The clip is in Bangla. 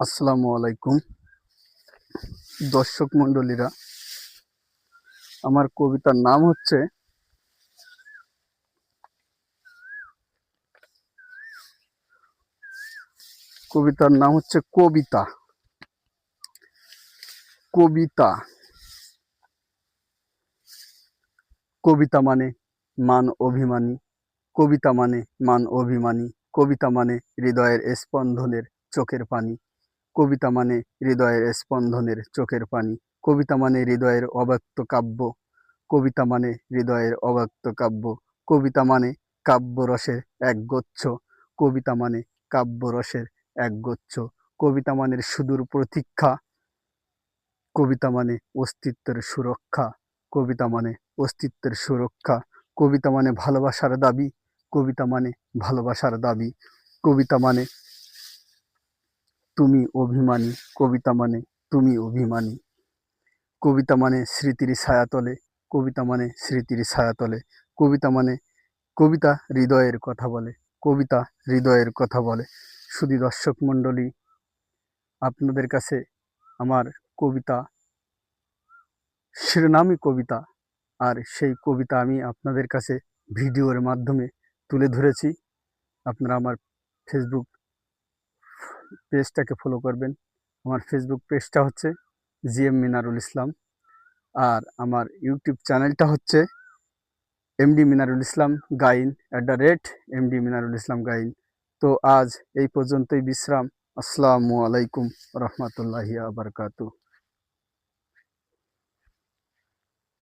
আসসালামু আলাইকুম দর্শক মণ্ডলীরা। আমার কবিতার নাম হচ্ছে কবিতা। কবিতা কবিতা মানে মান অভিমানী, কবিতা মানে মান অভিমানী, কবিতা মানে হৃদয়ের স্পন্দনের চোখের পানি, কবিতা মানে হৃদয়ের স্পন্দনের চোখের পানি, কবিতা মানে হৃদয়ের অব্যক্ত কাব্য, কবিতা মানে হৃদয়ের অব্যক্ত কাব্য, কবিতা মানে কাব্যরসের একগুচ্ছ, কবিতা মানে কাব্যরসের একগুচ্ছ, কবিতা মানের সুদূর প্রতীক্ষা, কবিতা মানে অস্তিত্বের সুরক্ষা, কবিতা মানে অস্তিত্বের সুরক্ষা, কবিতা মানে ভালোবাসার দাবি, কবিতা মানে ভালোবাসার দাবি, কবিতা মানে তুমি অভিমানী, কবিতা মানে তুমি অভিমানী, কবিতা মানে স্মৃতির ছায়াতলে, কবিতা মানে স্মৃতির ছায়াতলে, কবিতা মানে কবিতা হৃদয়ের কথা বলে, কবিতা হৃদয়ের কথা বলে। শুধু দর্শক মণ্ডলী, আপনাদের কাছে আমার কবিতা শিরোনামই কবিতা, আর সেই কবিতা আমি আপনাদের কাছে ভিডিওর মাধ্যমে তুলে ধরেছি। আপনারা আমার ফেসবুক পেজটাকে ফলো করবেন। আমার ফেসবুক পেজটা হচ্ছে জিএম মিনারুল ইসলাম, আর আমার ইউটিউব চ্যানেলটা হচ্ছে এমডি মিনারুল ইসলাম গাইন @MD মিনারুল ইসলাম গাইন। তো আজ এই পর্যন্তই বিশ্রাম। আসসালামু আলাইকুম রহমতুল্লাহি আবরকাতু।